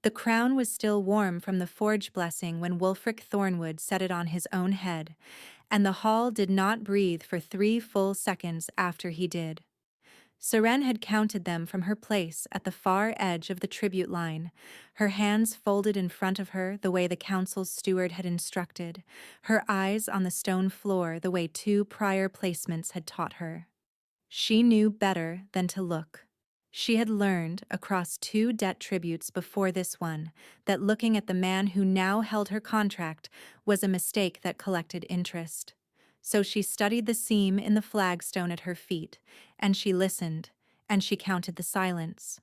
The crown was still warm from the forge blessing when Wulfric Thornwood set it on his own head, and the hall did not breathe for 3 full seconds after he did. Seren had counted them from her place at the far edge of the tribute line, her hands folded in front of her the way the council's steward had instructed, her eyes on the stone floor the way 2 prior placements had taught her. She knew better than to look. She had learned, across 2 debt tributes before this one, that looking at the man who now held her contract was a mistake that collected interest. So she studied the seam in the flagstone at her feet, and she listened, and she counted the silence.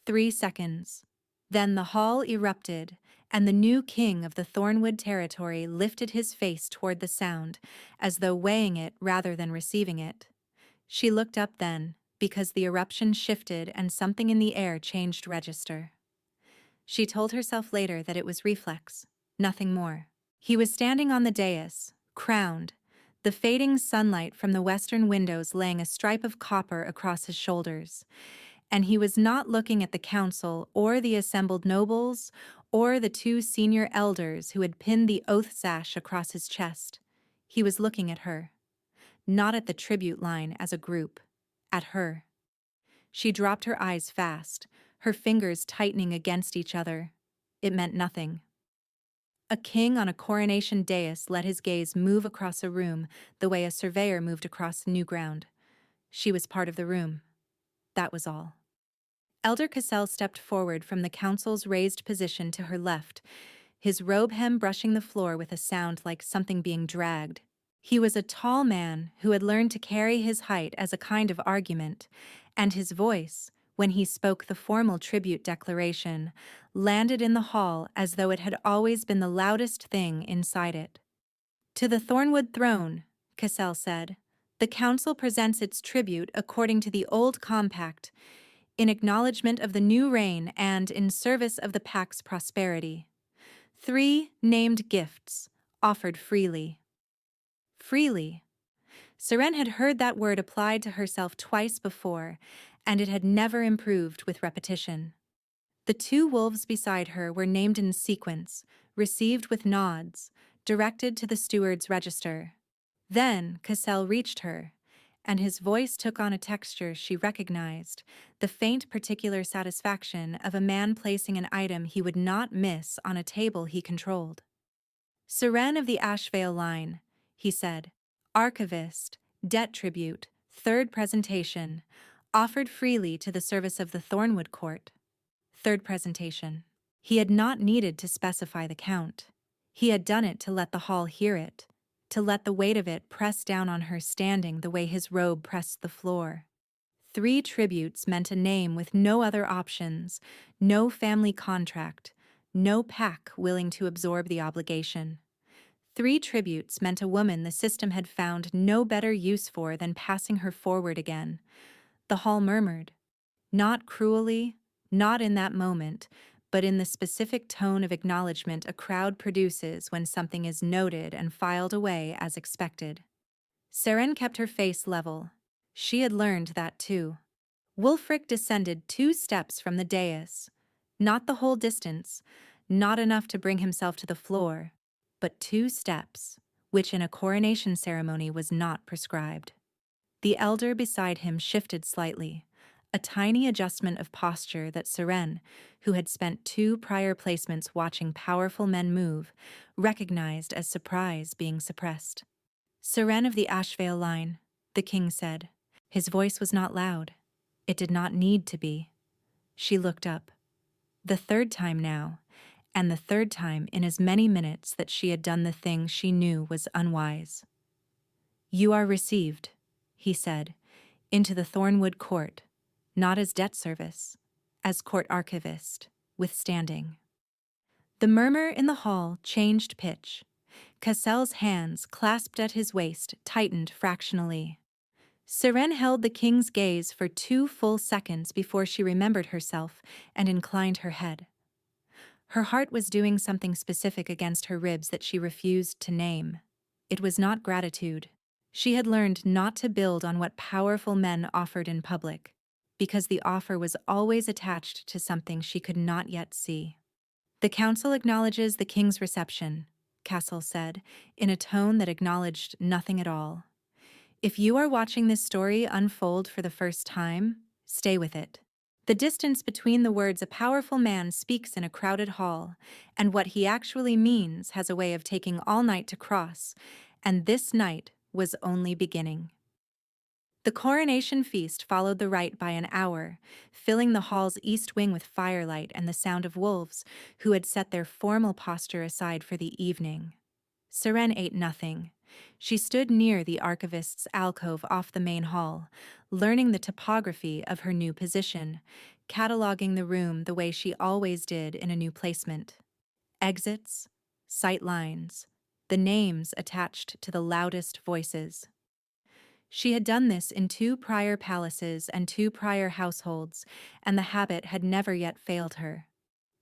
3 seconds. Then the hall erupted, and the new king of the Thornwood territory lifted his face toward the sound, as though weighing it rather than receiving it. She looked up then, because the eruption shifted and something in the air changed register. She told herself later that it was reflex, nothing more. He was standing on the dais, crowned, the fading sunlight from the western windows laying a stripe of copper across his shoulders. And he was not looking at the council or the assembled nobles or the 2 senior elders who had pinned the oath sash across his chest. He was looking at her. Not at the tribute line as a group. At her. She dropped her eyes fast, her fingers tightening against each other. It meant nothing. A king on a coronation dais let his gaze move across a room the way a surveyor moved across new ground. She was part of the room. That was all. Elder Cassell stepped forward from the council's raised position to her left, his robe hem brushing the floor with a sound like something being dragged. He was a tall man who had learned to carry his height as a kind of argument, and his voice, when he spoke the formal tribute declaration, landed in the hall as though it had always been the loudest thing inside it. "To the Thornwood throne," Cassell said, "the council presents its tribute according to the old compact, in acknowledgement of the new reign and in service of the Pack's prosperity. 3 named gifts, offered freely." Freely. Seren had heard that word applied to herself twice before, and it had never improved with repetition. The 2 wolves beside her were named in sequence, received with nods, directed to the steward's register. Then Cassell reached her, and his voice took on a texture she recognized, the faint particular satisfaction of a man placing an item he would not miss on a table he controlled. "Seren of the Ashvale line," he said. "Archivist, debt tribute, 3rd presentation, offered freely to the service of the Thornwood court." 3rd presentation. He had not needed to specify the count. He had done it to let the hall hear it, to let the weight of it press down on her standing the way his robe pressed the floor. 3 tributes meant a name with no other options, no family contract, no pack willing to absorb the obligation. 3 tributes meant a woman the system had found no better use for than passing her forward again. The hall murmured. Not cruelly, not in that moment, but in the specific tone of acknowledgement a crowd produces when something is noted and filed away as expected. Seren kept her face level. She had learned that too. Wulfric descended 2 steps from the dais. Not the whole distance, not enough to bring himself to the floor, but 2 steps, which in a coronation ceremony was not prescribed. The elder beside him shifted slightly, a tiny adjustment of posture that Seren, who had spent 2 prior placements watching powerful men move, recognized as surprise being suppressed. "Seren of the Ashvale line," the king said. His voice was not loud. It did not need to be. She looked up. The 3rd time now, and the 3rd time in as many minutes that she had done the thing she knew was unwise. "You are received," he said, "into the Thornwood court, not as debt service, as court archivist, with standing." The murmur in the hall changed pitch. Cassell's hands, clasped at his waist, tightened fractionally. Seren held the king's gaze for 2 full seconds before she remembered herself and inclined her head. Her heart was doing something specific against her ribs that she refused to name. It was not gratitude. She had learned not to build on what powerful men offered in public, because the offer was always attached to something she could not yet see. The council acknowledges the king's reception, Cassel said, in a tone that acknowledged nothing at all. If you are watching this story unfold for the first time, stay with it. The distance between the words a powerful man speaks in a crowded hall and what he actually means has a way of taking all night to cross, and this night was only beginning. The coronation feast followed the rite by an hour, filling the hall's east wing with firelight and the sound of wolves who had set their formal posture aside for the evening. Seren ate nothing. She stood near the archivist's alcove off the main hall, learning the topography of her new position, cataloging the room the way she always did in a new placement. Exits, sight lines, the names attached to the loudest voices. She had done this in 2 prior palaces and 2 prior households, and the habit had never yet failed her.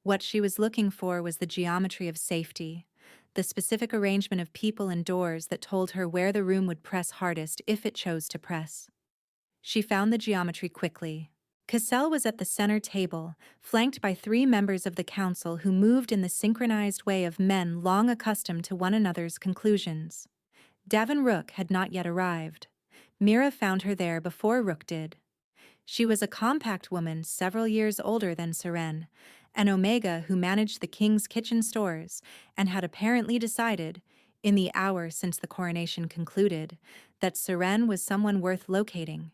What she was looking for was the geometry of safety, the specific arrangement of people and doors that told her where the room would press hardest if it chose to press. She found the geometry quickly. Cassel was at the center table, flanked by 3 members of the council who moved in the synchronized way of men long accustomed to one another's conclusions. Davin Rook had not yet arrived. Mira found her there before Rook did. She was a compact woman several years older than Seren, an Omega who managed the king's kitchen stores and had apparently decided, in the hour since the coronation concluded, that Seren was someone worth locating.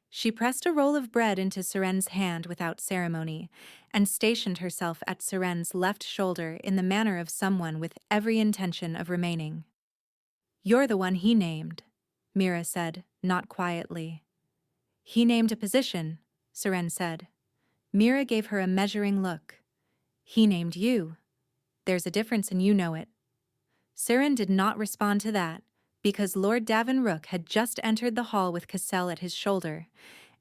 She pressed a roll of bread into Seren's hand without ceremony and stationed herself at Seren's left shoulder in the manner of someone with every intention of remaining. "You're the one he named," Mira said, not quietly. "He named a position," Seren said. Mira gave her a measuring look. "He named you. There's a difference and you know it." Seren did not respond to that, because Lord Davin Rook had just entered the hall with Cassel at his shoulder,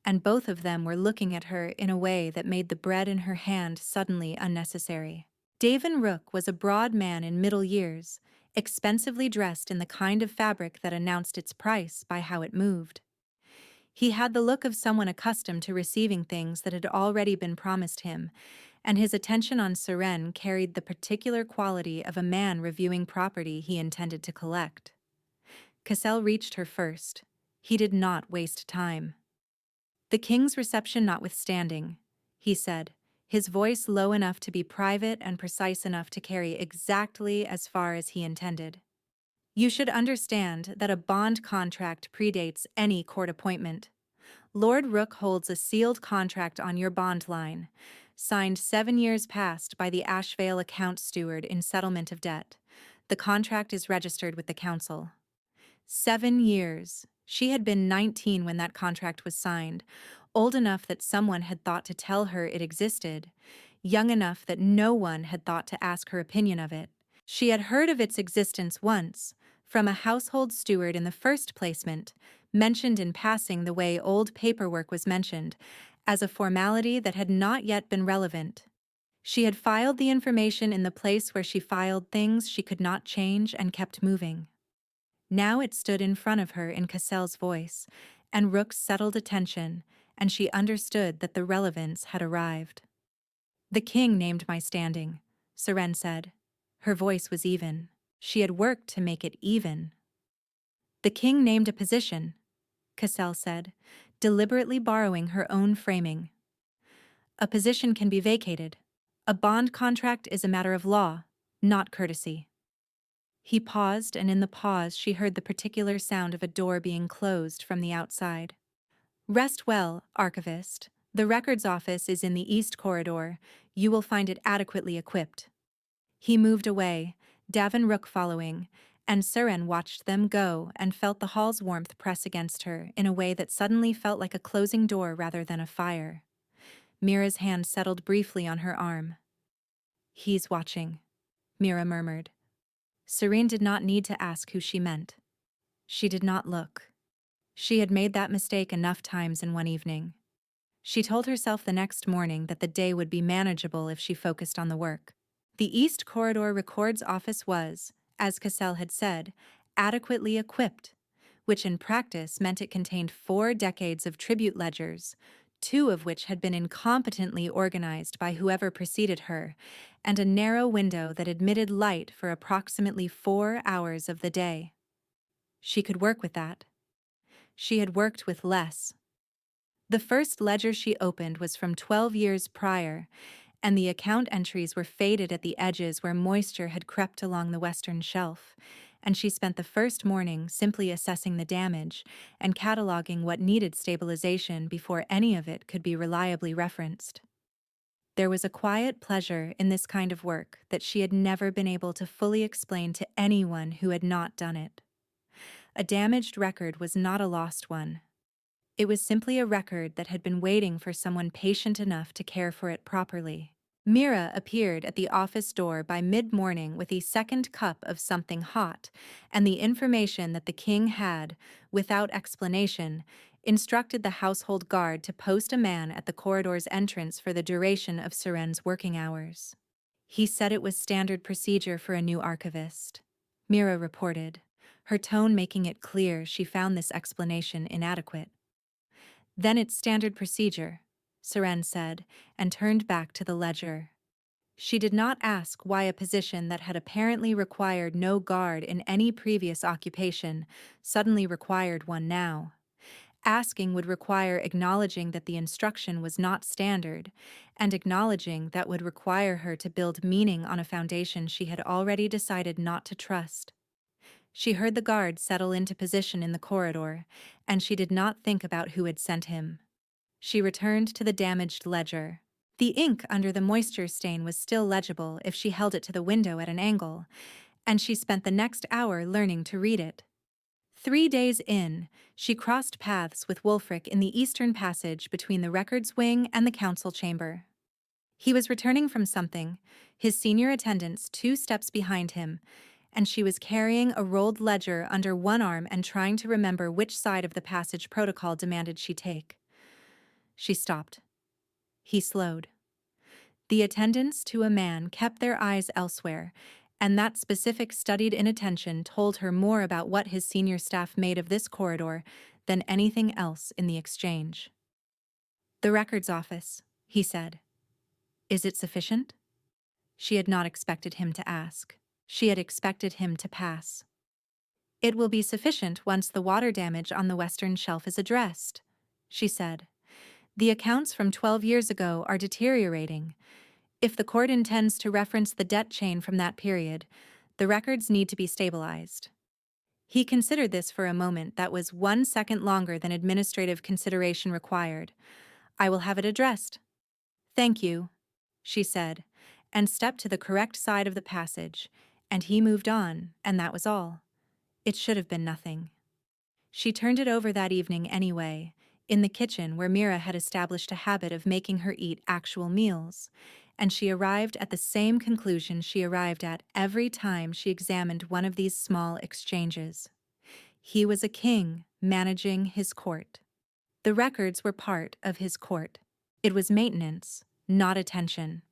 and both of them were looking at her in a way that made the bread in her hand suddenly unnecessary. Davin Rook was a broad man in middle years, expensively dressed in the kind of fabric that announced its price by how it moved. He had the look of someone accustomed to receiving things that had already been promised him, and his attention on Seren carried the particular quality of a man reviewing property he intended to collect. Cassel reached her first. He did not waste time. "The king's reception notwithstanding," he said, his voice low enough to be private and precise enough to carry exactly as far as he intended. "You should understand that a bond contract predates any court appointment. Lord Rook holds a sealed contract on your bond line, signed 7 years past by the Ashvale account steward in settlement of debt. The contract is registered with the council." 7 years. She had been 19 when that contract was signed, old enough that someone had thought to tell her it existed, young enough that no one had thought to ask her opinion of it. She had heard of its existence once, from a household steward in the first placement, mentioned in passing the way old paperwork was mentioned, as a formality that had not yet been relevant. She had filed the information in the place where she filed things she could not change and kept moving. Now it stood in front of her in Cassel's voice, and Rook's settled attention, and she understood that the relevance had arrived. "The king named my standing," Seren said. Her voice was even. She had worked to make it even. "The king named a position," Cassel said, deliberately borrowing her own framing. "A position can be vacated. A bond contract is a matter of law, not courtesy." He paused, and in the pause she heard the particular sound of a door being closed from the outside. "Rest well, archivist. The records office is in the east corridor. You will find it adequately equipped." He moved away, Davin Rook following, and Seren watched them go and felt the hall's warmth press against her in a way that suddenly felt like a closing door rather than a fire. Mira's hand settled briefly on her arm. "He's watching," Mira murmured. Serene did not need to ask who she meant. She did not look. She had made that mistake enough times in one evening. She told herself the next morning that the day would be manageable if she focused on the work. The East Corridor Records Office was, as Cassel had said, adequately equipped, which in practice meant it contained 4 decades of tribute ledgers, two of which had been incompetently organized by whoever preceded her, and a narrow window that admitted light for approximately 4 hours of the day. She could work with that. She had worked with less. The first ledger she opened was from 12 years prior, and the account entries were faded at the edges where moisture had crept along the western shelf, and she spent the first morning simply assessing the damage and cataloging what needed stabilization before any of it could be reliably referenced. There was a quiet pleasure in this kind of work that she had never been able to fully explain to anyone who had not done it. A damaged record was not a lost one. It was simply a record that had been waiting for someone patient enough to care for it properly. Mira appeared at the office door by mid-morning with a second cup of something hot and the information that the king had, without explanation, instructed the household guard to post a man at the corridor's entrance for the duration of Seren's working hours. He said it was standard procedure for a new archivist. Mira reported, her tone making it clear she found this explanation inadequate. Then it's standard procedure, Seren said, and turned back to the ledger. She did not ask why a position that had apparently required no guard in any previous occupation suddenly required one now. Asking would require acknowledging that the instruction was not standard, and acknowledging that would require her to build meaning on a foundation she had already decided not to trust. She heard the guard settle into position in the corridor, and she did not think about who had sent him. She returned to the damaged ledger. The ink under the moisture stain was still legible if she held it to the window at an angle, and she spent the next hour learning to read it. 3 days in, she crossed paths with Wulfric in the eastern passage between the records wing and the council chamber. He was returning from something, his senior attendants 2 steps behind him, and she was carrying a rolled ledger under one arm and trying to remember which side of the passage protocol demanded she take. She stopped. He slowed. The attendants, to a man, kept their eyes elsewhere, and that specific studied inattention told her more about what his senior staff made of this corridor than anything else in the exchange. "The records office," he said. "Is it sufficient?" She had not expected him to ask. She had expected him to pass. "It will be sufficient once the water damage on the western shelf is addressed," she said. "The accounts from 12 years ago are deteriorating. If the court intends to reference the debt chain from that period, the records need to be stabilized." He considered this for a moment that was 1 second longer than administrative consideration required. "I will have it addressed." "Thank you," she said, and stepped to the correct side of the passage, and he moved on, and that was all. It should have been nothing. She turned it over that evening anyway, in the kitchen where Mira had established a habit of making her eat actual meals, and she arrived at the same conclusion she arrived at every time she examined one of these small exchanges. He was a king managing his court. The records were part of his court. It was maintenance, not attention.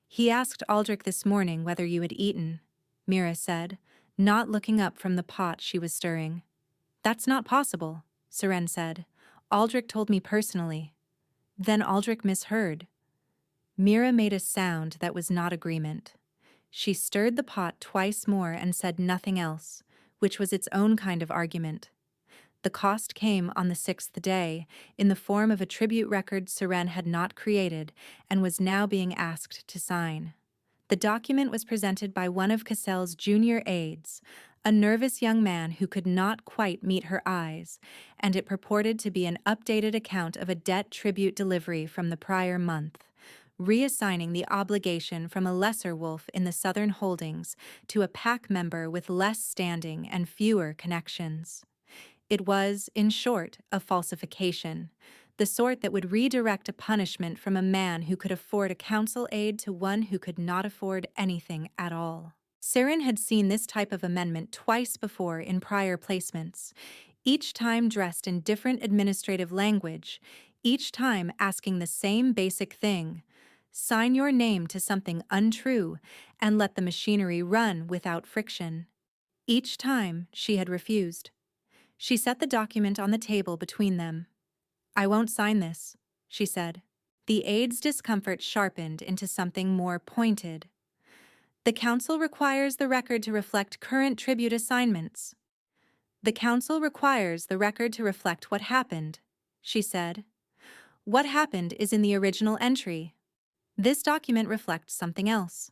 "He asked Aldrich this morning whether you had eaten," Mira said, not looking up from the pot she was stirring. "That's not possible," Seren said. "Aldrich told me personally." Then Aldrich misheard. Mira made a sound that was not agreement. She stirred the pot twice more and said nothing else, which was its own kind of argument. The cost came on the 6th day, in the form of a tribute record Seren had not created and was now being asked to sign. The document was presented by one of Cassell's junior aides, a nervous young man who could not quite meet her eyes, and it purported to be an updated account of a debt tribute delivery from the prior month, reassigning the obligation from a lesser wolf in the Southern Holdings to a pack member with less standing and fewer connections. It was, in short, a falsification, the sort that would redirect a punishment from a man who could afford a counsel aid to one who could not afford anything at all. Seren had seen this type of amendment twice before in prior placements, each time dressed in different administrative language, each time asking the same basic thing: sign your name to something untrue and let the machinery run without friction. Each time she had refused. She set the document on the table between them. "I won't sign this," she said. The aide's discomfort sharpened into something more pointed. The council requires the record to reflect current tribute assignments. The council requires the record to reflect what happened, she said. What happened is in the original entry. This document reflects something else.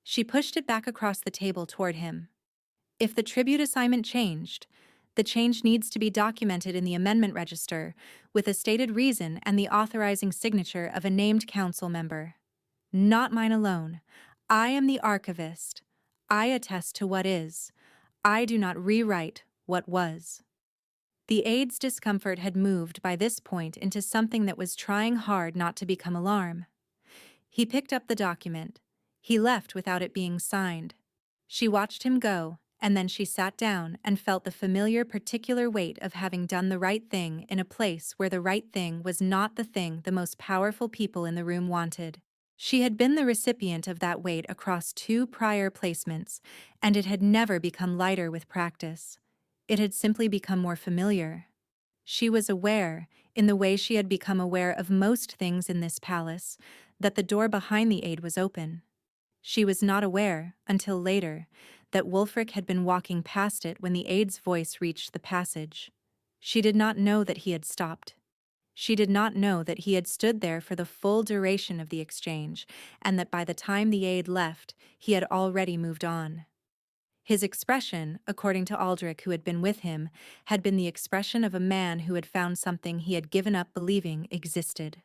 She pushed it back across the table toward him. If the tribute assignment changed, the change needs to be documented in the amendment register with a stated reason and the authorizing signature of a named council member. Not mine alone. I am the archivist. I attest to what is. I do not rewrite what was. The aide's discomfort had moved by this point into something that was trying hard not to become alarm. He picked up the document. He left without it being signed. She watched him go, and then she sat down and felt the familiar particular weight of having done the right thing in a place where the right thing was not the thing the most powerful people in the room wanted. She had been the recipient of that weight across 2 prior placements, and it had never become lighter with practice. It had simply become more familiar. She was aware, in the way she had become aware of most things in this palace, that the door behind the aide was open. She was not aware, until later, that Wulfric had been walking past it when the aide's voice reached the passage. She did not know that he had stopped. She did not know that he had stood there for the full duration of the exchange, and that by the time the aide left, he had already moved on. His expression, according to Aldrich who had been with him, had been the expression of a man who had found something he had given up believing existed.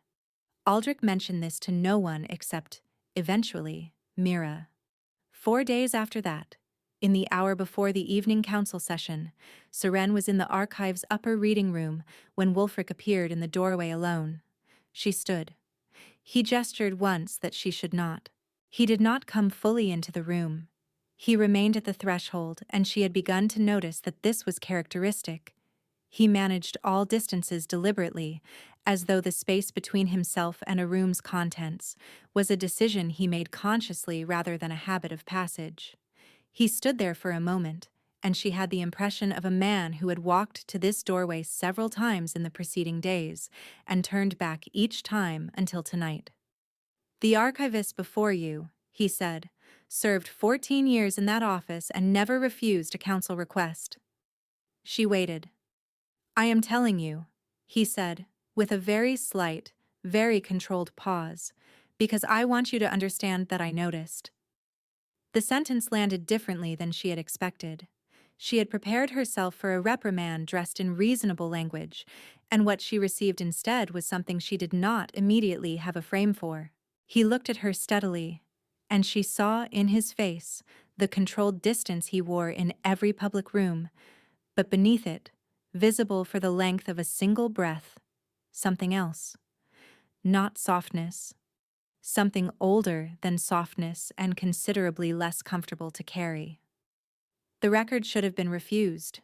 Aldrich mentioned this to no one except, eventually, Mira. 4 days after that, in the hour before the evening council session, Seren was in the archive's upper reading room when Wulfric appeared in the doorway alone. She stood. He gestured once that she should not. He did not come fully into the room. He remained at the threshold, and she had begun to notice that this was characteristic. He managed all distances deliberately, as though the space between himself and a room's contents was a decision he made consciously rather than a habit of passage. He stood there for a moment, and she had the impression of a man who had walked to this doorway several times in the preceding days, and turned back each time until tonight. "The archivist before you," he said, "served 14 years in that office and never refused a council request." She waited. "I am telling you," he said, with a very slight, very controlled pause, "because I want you to understand that I noticed." The sentence landed differently than she had expected. She had prepared herself for a reprimand dressed in reasonable language, and what she received instead was something she did not immediately have a frame for. He looked at her steadily, and she saw in his face the controlled distance he wore in every public room, but beneath it, visible for the length of a single breath, something else. Not softness. Something older than softness and considerably less comfortable to carry. "The record should have been refused.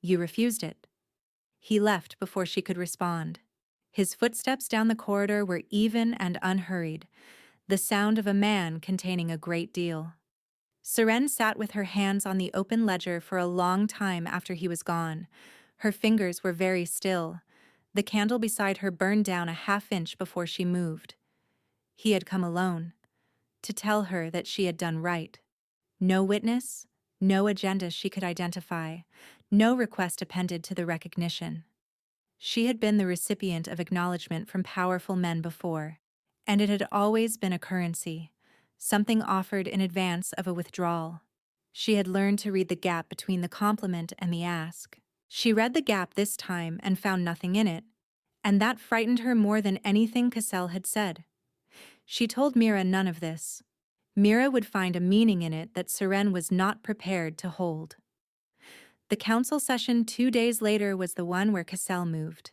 You refused it." He left before she could respond. His footsteps down the corridor were even and unhurried, the sound of a man containing a great deal. Seren sat with her hands on the open ledger for a long time after he was gone. Her fingers were very still. The candle beside her burned down a half-inch before she moved. He had come alone, to tell her that she had done right. No witness, no agenda she could identify, no request appended to the recognition. She had been the recipient of acknowledgement from powerful men before, and it had always been a currency, something offered in advance of a withdrawal. She had learned to read the gap between the compliment and the ask. She read the gap this time and found nothing in it, and that frightened her more than anything Cassel had said. She told Mira none of this. Mira would find a meaning in it that Seren was not prepared to hold. The council session 2 days later was the one where Cassel moved.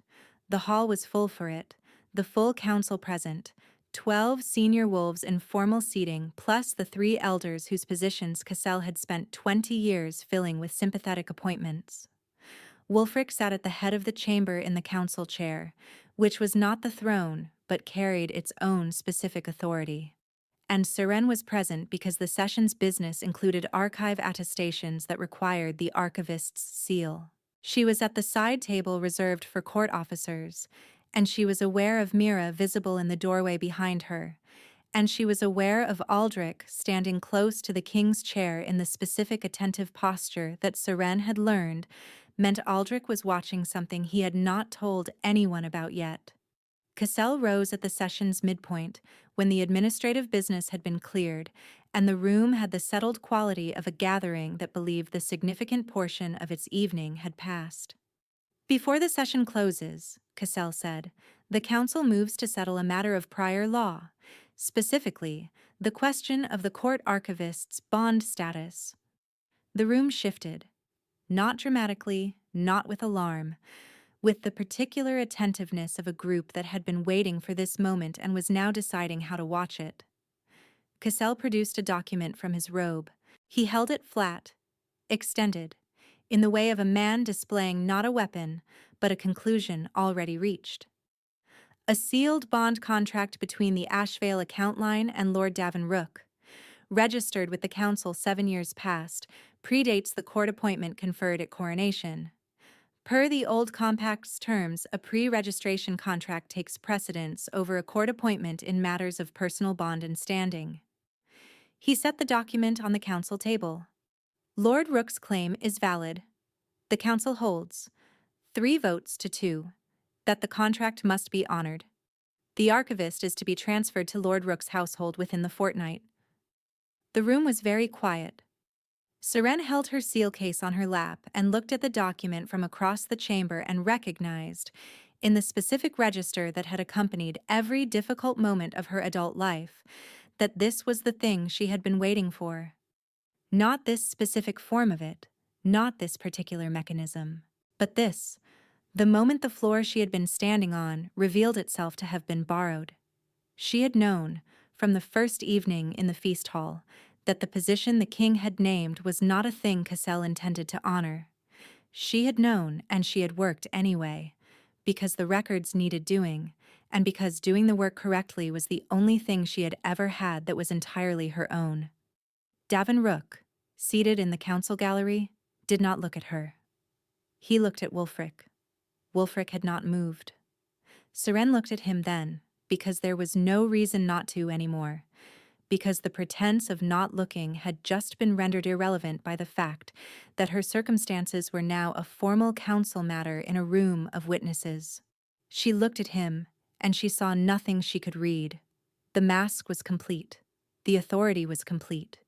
The hall was full for it, the full council present, 12 senior wolves in formal seating, plus the 3 elders whose positions Cassel had spent 20 years filling with sympathetic appointments. Wulfric sat at the head of the chamber in the council chair, which was not the throne, but carried its own specific authority. And Seren was present because the session's business included archive attestations that required the archivist's seal. She was at the side table reserved for court officers, and she was aware of Mira visible in the doorway behind her, and she was aware of Aldrich standing close to the king's chair in the specific attentive posture that Seren had learned meant Aldrich was watching something he had not told anyone about yet. Cassell rose at the session's midpoint, when the administrative business had been cleared, and the room had the settled quality of a gathering that believed the significant portion of its evening had passed. Before the session closes, Cassell said, the council moves to settle a matter of prior law, specifically, the question of the court archivist's bond status. The room shifted. Not dramatically, not with alarm, with the particular attentiveness of a group that had been waiting for this moment and was now deciding how to watch it. Cassell produced a document from his robe. He held it flat, extended, in the way of a man displaying not a weapon, but a conclusion already reached. A sealed bond contract between the Ashvale account line and Lord Davin-Rook, registered with the council 7 years past, predates the court appointment conferred at coronation. Per the old compact's terms, a pre-registration contract takes precedence over a court appointment in matters of personal bond and standing. He set the document on the council table. Lord Rook's claim is valid. The council holds, 3 votes to 2, that the contract must be honored. The archivist is to be transferred to Lord Rook's household within the fortnight. The room was very quiet. Seren held her seal case on her lap and looked at the document from across the chamber and recognized, in the specific register that had accompanied every difficult moment of her adult life, that this was the thing she had been waiting for. Not this specific form of it, not this particular mechanism, but this, the moment the floor she had been standing on revealed itself to have been borrowed. She had known, from the first evening in the feast hall, that the position the king had named was not a thing Cassell intended to honor. She had known, and she had worked anyway, because the records needed doing, and because doing the work correctly was the only thing she had ever had that was entirely her own. Davin-Rook, seated in the council gallery, did not look at her. He looked at Wulfric. Wulfric had not moved. Seren looked at him then, because there was no reason not to anymore, because the pretense of not looking had just been rendered irrelevant by the fact that her circumstances were now a formal council matter in a room of witnesses. She looked at him, and she saw nothing she could read. The mask was complete. The authority was complete.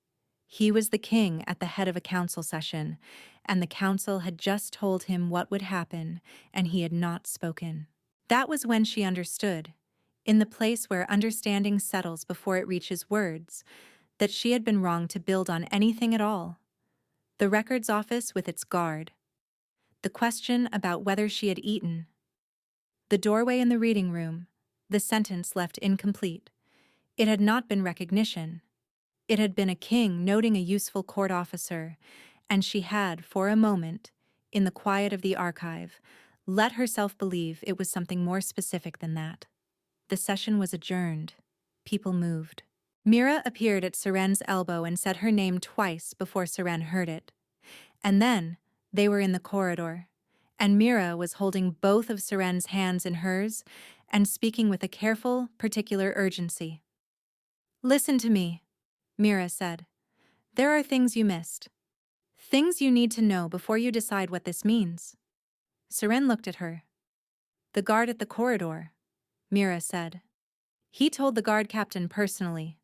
He was the king at the head of a council session, and the council had just told him what would happen, and he had not spoken. That was when she understood, in the place where understanding settles before it reaches words, that she had been wrong to build on anything at all. The records office with its guard. The question about whether she had eaten. The doorway in the reading room. The sentence left incomplete. It had not been recognition. It had been a king noting a useful court officer, and she had, for a moment, in the quiet of the archive, let herself believe it was something more specific than that. The session was adjourned. People moved. Mira appeared at Seren's elbow and said her name twice before Seren heard it. And then, they were in the corridor, and Mira was holding both of Seren's hands in hers and speaking with a careful, particular urgency. "Listen to me," Mira said. "There are things you missed. Things you need to know before you decide what this means." Seren looked at her. "The guard at the corridor," Mira said. "He told the guard captain personally.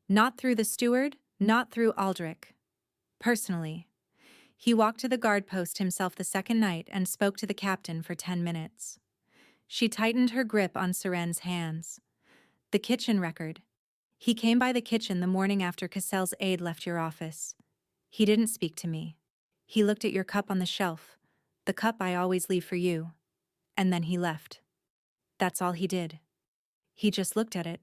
Not through the steward, not through Aldrich. Personally. He walked to the guard post himself the second night and spoke to the captain for 10 minutes. She tightened her grip on Seren's hands. The kitchen record. He came by the kitchen the morning after Cassell's aide left your office. He didn't speak to me. He looked at your cup on the shelf, the cup I always leave for you, and then he left. That's all he did. He just looked at it."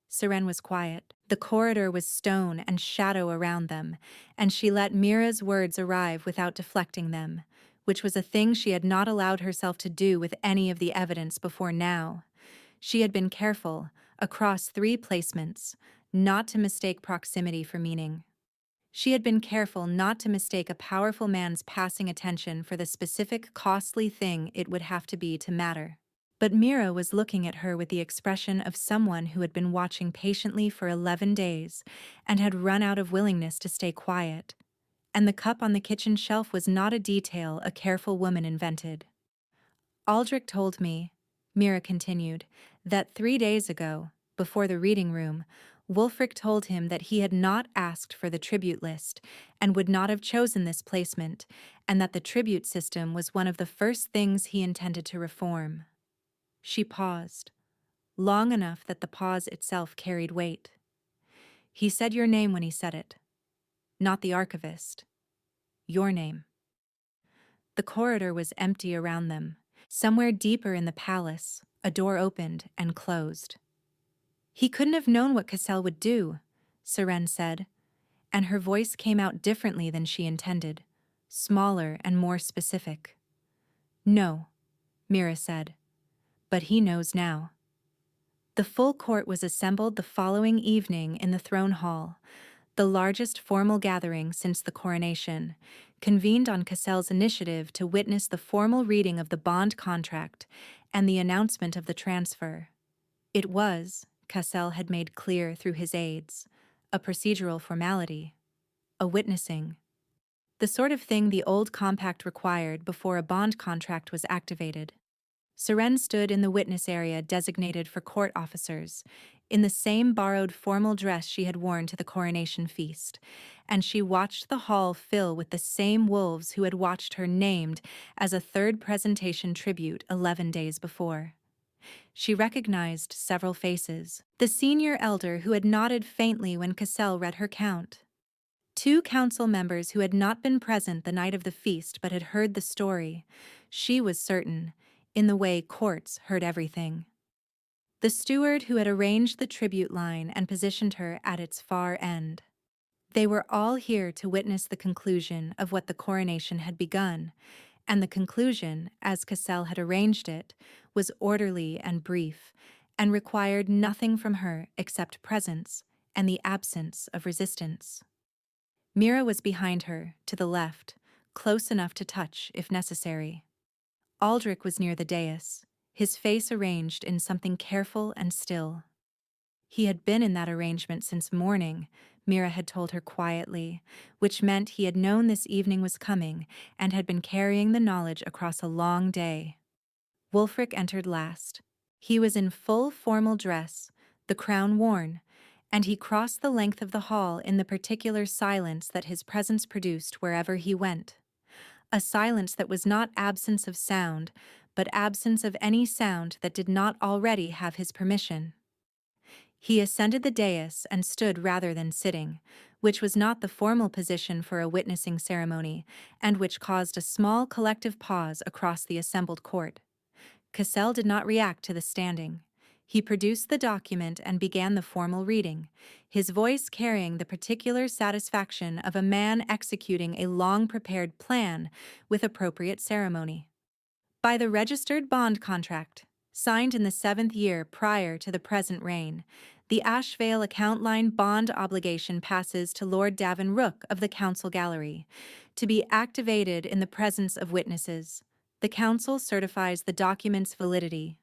Seren was quiet. The corridor was stone and shadow around them, and she let Mira's words arrive without deflecting them, which was a thing she had not allowed herself to do with any of the evidence before now. She had been careful, across 3 placements, not to mistake proximity for meaning. She had been careful not to mistake a powerful man's passing attention for the specific costly thing it would have to be to matter. But Mira was looking at her with the expression of someone who had been watching patiently for 11 days and had run out of willingness to stay quiet. And the cup on the kitchen shelf was not a detail a careful woman invented. Aldrich told me, Mira continued, that 3 days ago, before the reading room, Wulfric told him that he had not asked for the tribute list and would not have chosen this placement, and that the tribute system was one of the first things he intended to reform. She paused, long enough that the pause itself carried weight. He said your name when he said it, not the archivist. Your name. The corridor was empty around them. Somewhere deeper in the palace, a door opened and closed. He couldn't have known what Cassel would do, Seren said, and her voice came out differently than she intended, smaller and more specific. No, Mira said, but he knows now. The full court was assembled the following evening in the throne hall, the largest formal gathering since the coronation, convened on Cassel's initiative to witness the formal reading of the bond contract and the announcement of the transfer. It was, Cassel had made clear through his aides, a procedural formality, a witnessing, the sort of thing the old compact required before a bond contract was activated. Seren stood in the witness area designated for court officers, in the same borrowed formal dress she had worn to the coronation feast, and she watched the hall fill with the same wolves who had watched her named as a third presentation tribute 11 days before. She recognized several faces. The senior elder who had nodded faintly when Cassel read her count. 2 council members who had not been present the night of the feast but had heard the story. She was certain, in the way courts heard everything. The steward who had arranged the tribute line and positioned her at its far end. They were all here to witness the conclusion of what the coronation had begun, and the conclusion, as Cassel had arranged it, was orderly and brief, and required nothing from her except presence and the absence of resistance. Mira was behind her, to the left, close enough to touch if necessary. Aldrich was near the dais, his face arranged in something careful and still. He had been in that arrangement since morning, Mira had told her quietly, which meant he had known this evening was coming and had been carrying the knowledge across a long day. Wulfric entered last. He was in full formal dress, the crown worn, and he crossed the length of the hall in the particular silence that his presence produced wherever he went. A silence that was not absence of sound, but absence of any sound that did not already have his permission. He ascended the dais and stood rather than sitting, which was not the formal position for a witnessing ceremony, and which caused a small collective pause across the assembled court. Cassel did not react to the standing. He produced the document and began the formal reading, his voice carrying the particular satisfaction of a man executing a long-prepared plan with appropriate ceremony. By the registered bond contract, signed in the 7th year prior to the present reign, the Ashvale account line bond obligation passes to Lord Davin Rook of the Council Gallery, to be activated in the presence of witnesses. The Council certifies the document's validity.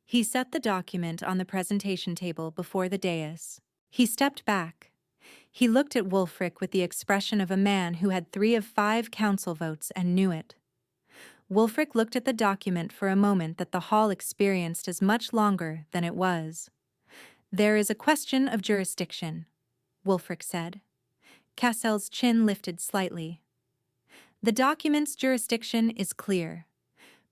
He set the document on the presentation table before the dais. He stepped back. He looked at Wulfric with the expression of a man who had 3 of 5 council votes and knew it. Wulfric looked at the document for a moment that the hall experienced as much longer than it was. There is a question of jurisdiction, Wulfric said. Cassel's chin lifted slightly. The document's jurisdiction is clear.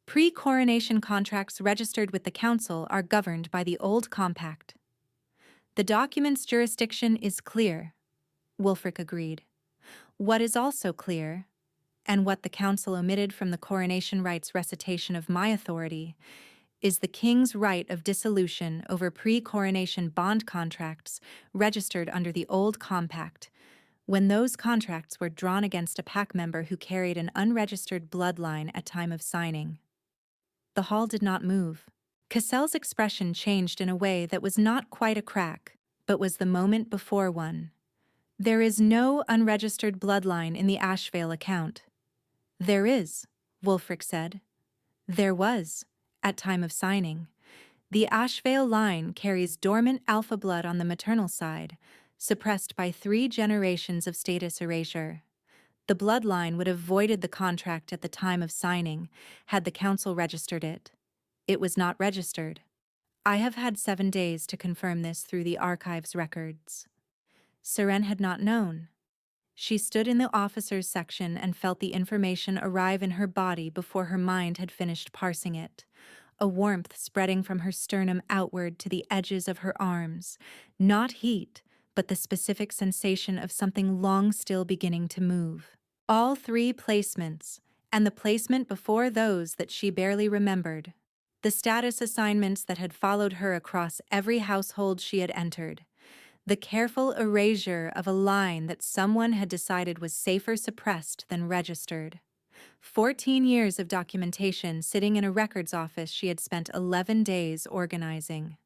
Pre-coronation contracts registered with the Council are governed by the old compact. The document's jurisdiction is clear, Wulfric agreed. What is also clear, and what the Council omitted from the coronation rights recitation of my authority, is the King's right of dissolution over pre-coronation bond contracts registered under the old compact, when those contracts were drawn against a pack member who carried an unregistered bloodline at time of signing. The hall did not move. Cassel's expression changed in a way that was not quite a crack, but was the moment before one. There is no unregistered bloodline in the Ashvale account. There is, Wulfric said. There was, at time of signing. The Ashvale line carries dormant alpha blood on the maternal side, suppressed by 3 generations of status erasure. The bloodline would have voided the contract at the time of signing had the council registered it. It was not registered. I have had 7 days to confirm this through the archives records. Seren had not known. She stood in the officers' section and felt the information arrive in her body before her mind had finished parsing it. A warmth spreading from her sternum outward to the edges of her arms. Not heat, but the specific sensation of something long still beginning to move. All 3 placements, and the placement before those that she barely remembered. The status assignments that had followed her across every household she had entered. The careful erasure of a line that someone had decided was safer suppressed than registered. 14 years of documentation sitting in a records office she had spent 11 days organizing.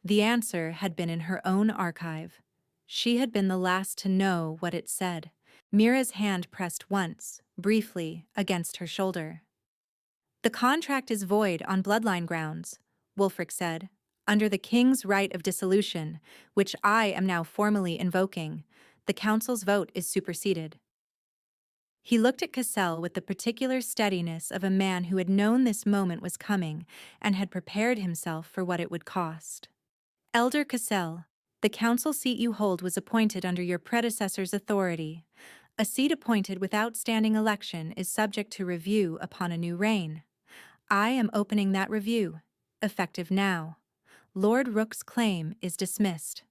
The answer had been in her own archive. She had been the last to know what it said. Mira's hand pressed once, briefly, against her shoulder. "The contract is void on bloodline grounds," Wulfric said. "Under the king's right of dissolution, which I am now formally invoking, the council's vote is superseded." He looked at Cassel with the particular steadiness of a man who had known this moment was coming and had prepared himself for what it would cost. "Elder Cassel, the council seat you hold was appointed under your predecessor's authority. A seat appointed without standing election is subject to review upon a new reign. I am opening that review, effective now. Lord Rook's claim is dismissed."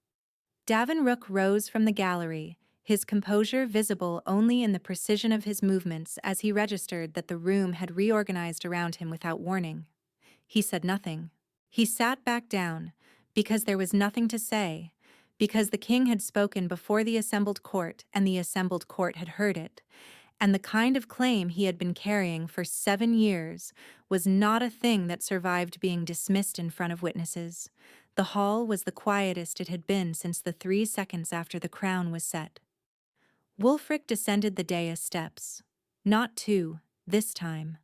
Davin Rook rose from the gallery, his composure visible only in the precision of his movements as he registered that the room had reorganized around him without warning. He said nothing. He sat back down, because there was nothing to say, because the king had spoken before the assembled court and the assembled court had heard it, and the kind of claim he had been carrying for 7 years was not a thing that survived being dismissed in front of witnesses. The hall was the quietest it had been since the 3 seconds after the crown was set. Wulfric descended the dais steps. Not 2, this time.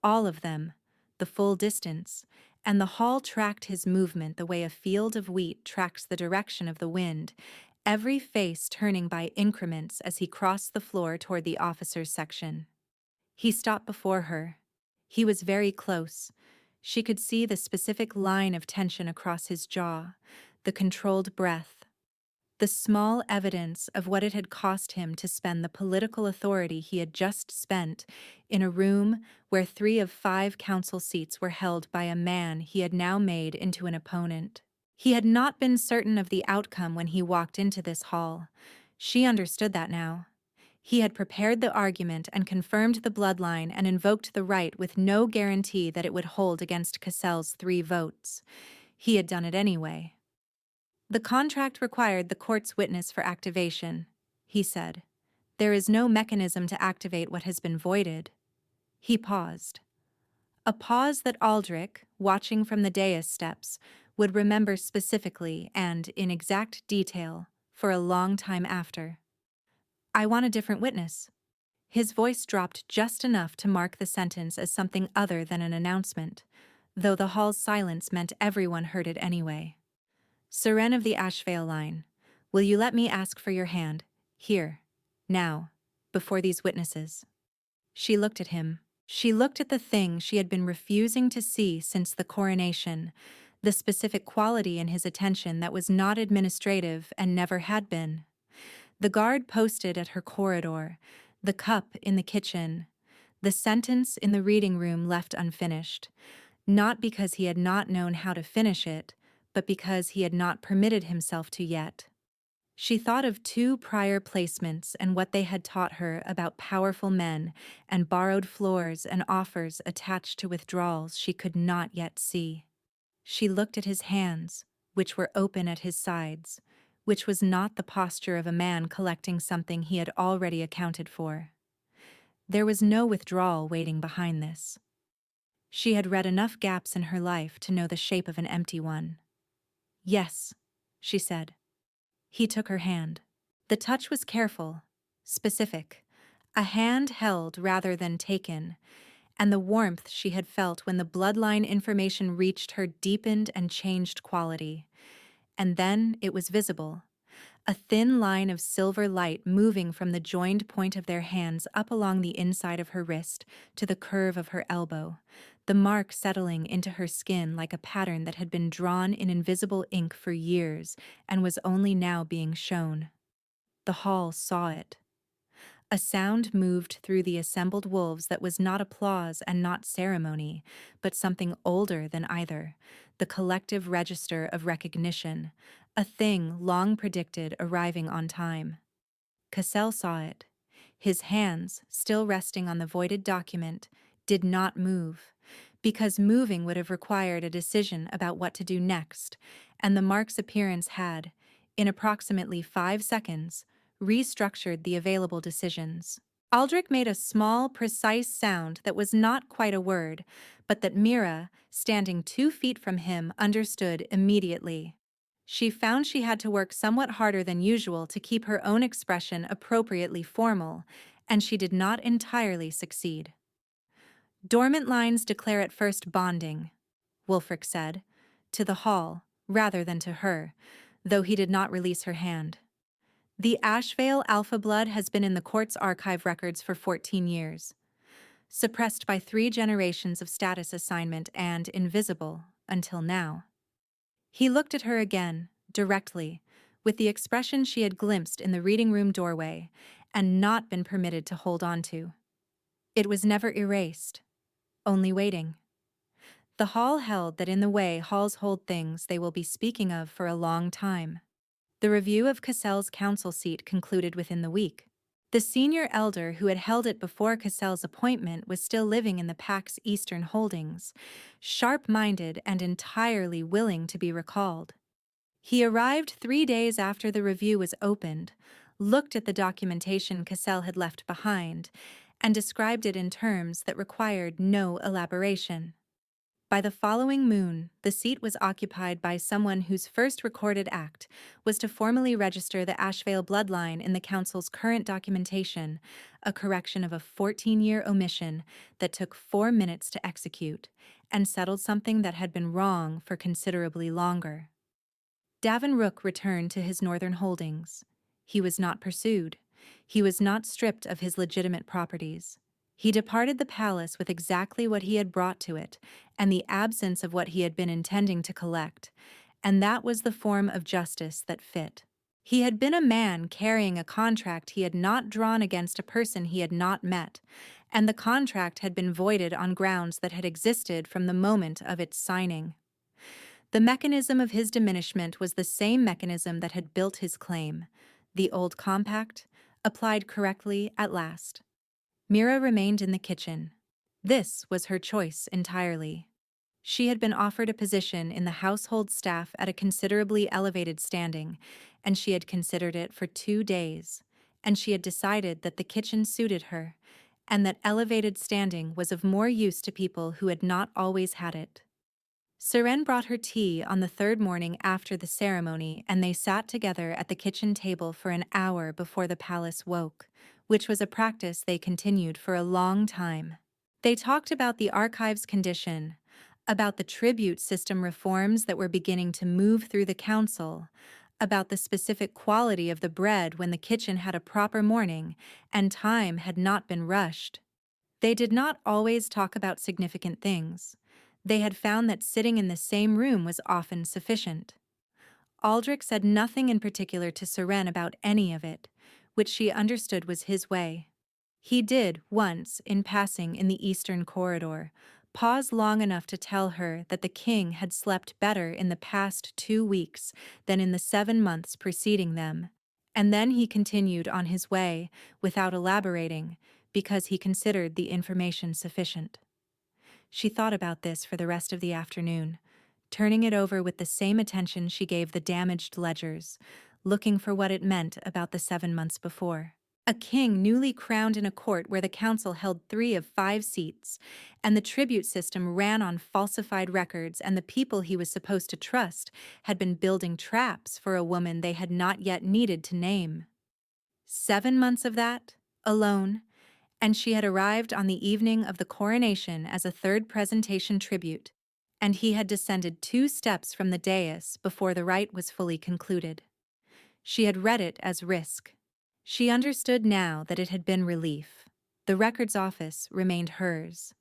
All of them, the full distance, and the hall tracked his movement the way a field of wheat tracks the direction of the wind, every face turning by increments as he crossed the floor toward the officers' section. He stopped before her. He was very close. She could see the specific line of tension across his jaw, the controlled breath, the small evidence of what it had cost him to spend the political authority he had just spent in a room where 3 of 5 council seats were held by a man he had now made into an opponent. He had not been certain of the outcome when he walked into this hall. She understood that now. He had prepared the argument and confirmed the bloodline and invoked the right with no guarantee that it would hold against Cassel's 3 votes. He had done it anyway. "The contract required the court's witness for activation," he said. "There is no mechanism to activate what has been voided." He paused. A pause that Aldrich, watching from the dais steps, would remember specifically and in exact detail for a long time after. "I want a different witness." His voice dropped just enough to mark the sentence as something other than an announcement, though the hall's silence meant everyone heard it anyway. "Seren of the Ashvale line, will you let me ask for your hand, here, now, before these witnesses?" She looked at him. She looked at the thing she had been refusing to see since the coronation, the specific quality in his attention that was not administrative and never had been. The guard posted at her corridor, the cup in the kitchen, the sentence in the reading room left unfinished, not because he had not known how to finish it, but because he had not permitted himself to yet. She thought of 2 prior placements and what they had taught her about powerful men and borrowed floors and offers attached to withdrawals she could not yet see. She looked at his hands, which were open at his sides, which was not the posture of a man collecting something he had already accounted for. There was no withdrawal waiting behind this. She had read enough gaps in her life to know the shape of an empty one. "Yes," she said. He took her hand. The touch was careful, specific, a hand held rather than taken, and the warmth she had felt when the bloodline information reached her deepened and changed quality. And then it was visible. A thin line of silver light moving from the joined point of their hands up along the inside of her wrist to the curve of her elbow, the mark settling into her skin like a pattern that had been drawn in invisible ink for years and was only now being shown. The hall saw it. A sound moved through the assembled wolves that was not applause and not ceremony, but something older than either, the collective register of recognition, a thing long predicted arriving on time. Cassell saw it. His hands, still resting on the voided document, did not move, because moving would have required a decision about what to do next, and the mark's appearance had, in approximately 5 seconds, restructured the available decisions. Aldrich made a small, precise sound that was not quite a word, but that Mira, standing 2 feet from him, understood immediately. She found she had to work somewhat harder than usual to keep her own expression appropriately formal, and she did not entirely succeed. "Dormant lines declare at first bonding," Wulfric said, to the hall, rather than to her, though he did not release her hand. "The Ashvale alpha blood has been in the court's archive records for 14 years, suppressed by 3 generations of status assignment and invisible until now." He looked at her again, directly, with the expression she had glimpsed in the reading room doorway, and not been permitted to hold on to. It was never erased, only waiting. The hall held that in the way halls hold things they will be speaking of for a long time. The review of Cassell's council seat concluded within the week. The senior elder who had held it before Cassell's appointment was still living in the Pack's eastern holdings, sharp-minded and entirely willing to be recalled. He arrived 3 days after the review was opened, looked at the documentation Cassell had left behind, and described it in terms that required no elaboration. By the following moon, the seat was occupied by someone whose first recorded act was to formally register the Ashvale bloodline in the council's current documentation, a correction of a 14-year omission that took 4 minutes to execute, and settled something that had been wrong for considerably longer. Davin Rook returned to his northern holdings. He was not pursued. He was not stripped of his legitimate properties. He departed the palace with exactly what he had brought to it, and the absence of what he had been intending to collect, and that was the form of justice that fit. He had been a man carrying a contract he had not drawn against a person he had not met, and the contract had been voided on grounds that had existed from the moment of its signing. The mechanism of his diminishment was the same mechanism that had built his claim, the old compact, applied correctly at last. Mira remained in the kitchen. This was her choice entirely. She had been offered a position in the household staff at a considerably elevated standing, and she had considered it for 2 days, and she had decided that the kitchen suited her, and that elevated standing was of more use to people who had not always had it. Seren brought her tea on the 3rd morning after the ceremony, and they sat together at the kitchen table for an hour before the palace woke, which was a practice they continued for a long time. They talked about the archive's condition, about the tribute system reforms that were beginning to move through the council, about the specific quality of the bread when the kitchen had a proper morning and time had not been rushed. They did not always talk about significant things. They had found that sitting in the same room was often sufficient. Aldrich said nothing in particular to Seren about any of it, which she understood was his way. He did, once, in passing in the eastern corridor, pause long enough to tell her that the king had slept better in the past 2 weeks than in the 7 months preceding them, and then he continued on his way without elaborating, because he considered the information sufficient. She thought about this for the rest of the afternoon, turning it over with the same attention she gave the damaged ledgers, looking for what it meant about the 7 months before. A king newly crowned in a court where the council held 3 of 5 seats, and the tribute system ran on falsified records, and the people he was supposed to trust had been building traps for a woman they had not yet needed to name. 7 months of that, alone, and she had arrived on the evening of the coronation as a third presentation tribute, and he had descended 2 steps from the dais before the rite was fully concluded. She had read it as risk. She understood now that it had been relief. The records office remained hers.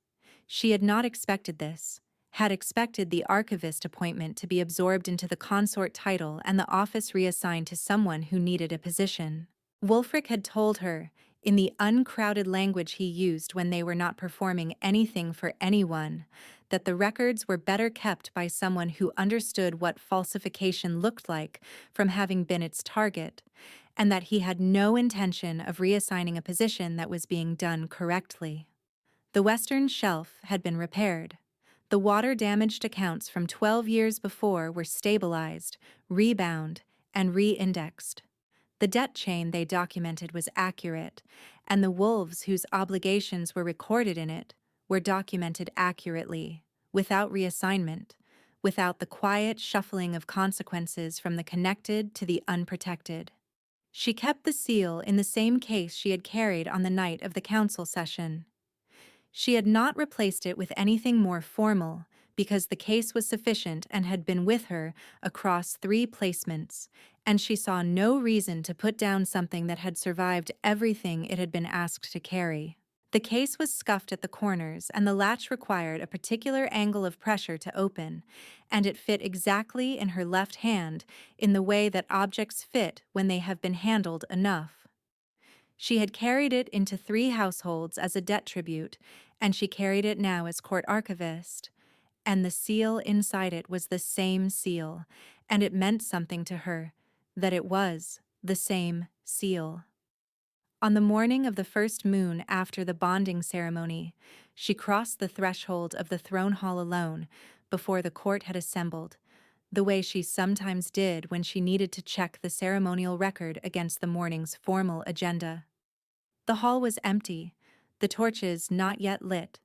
She had not expected this, had expected the archivist appointment to be absorbed into the consort title and the office reassigned to someone who needed a position. Wulfric had told her, in the uncrowded language he used when they were not performing anything for anyone, that the records were better kept by someone who understood what falsification looked like from having been its target, and that he had no intention of reassigning a position that was being done correctly. The western shelf had been repaired. The water-damaged accounts from 12 years before were stabilized, rebound, and re-indexed. The debt chain they documented was accurate, and the wolves whose obligations were recorded in it were documented accurately, without reassignment, without the quiet shuffling of consequences from the connected to the unprotected. She kept the seal in the same case she had carried on the night of the council session. She had not replaced it with anything more formal, because the case was sufficient and had been with her across 3 placements, and she saw no reason to put down something that had survived everything it had been asked to carry. The case was scuffed at the corners, and the latch required a particular angle of pressure to open, and it fit exactly in her left hand in the way that objects fit when they have been handled enough. She had carried it into 3 households as a debt tribute, and she carried it now as court archivist. And the seal inside it was the same seal, and it meant something to her, that it was the same seal. On the morning of the first moon after the bonding ceremony, she crossed the threshold of the throne hall alone, before the court had assembled, the way she sometimes did when she needed to check the ceremonial record against the morning's formal agenda. The hall was empty, the torches not yet lit,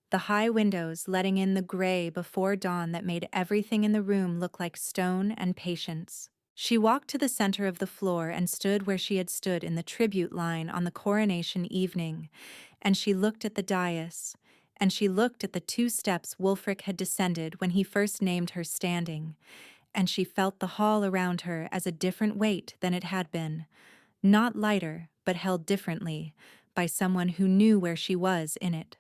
the high windows letting in the gray before dawn that made everything in the room look like stone and patience. She walked to the center of the floor and stood where she had stood in the tribute line on the coronation evening, and she looked at the dais, and she looked at the 2 steps Wulfric had descended when he first named her standing, and she felt the hall around her as a different weight than it had been, not lighter, but held differently, by someone who knew where she was in it.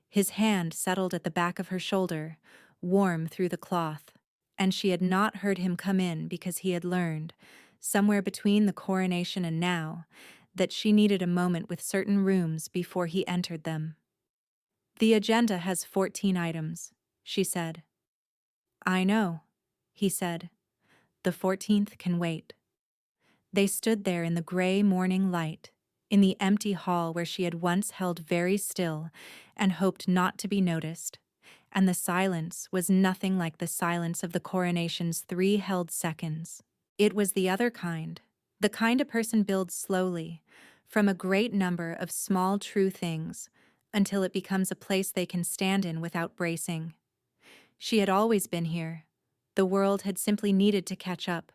His hand settled at the back of her shoulder, warm through the cloth, and she had not heard him come in because he had learned, somewhere between the coronation and now, that she needed a moment with certain rooms before he entered them. "The agenda has 14 items," she said. "I know," he said. "The 14th can wait." They stood there in the gray morning light, in the empty hall where she had once held very still and hoped not to be noticed, and the silence was nothing like the silence of the coronation's 3 held seconds. It was the other kind, the kind a person builds slowly, from a great number of small true things, until it becomes a place they can stand in without bracing. She had always been here. The world had simply needed to catch up.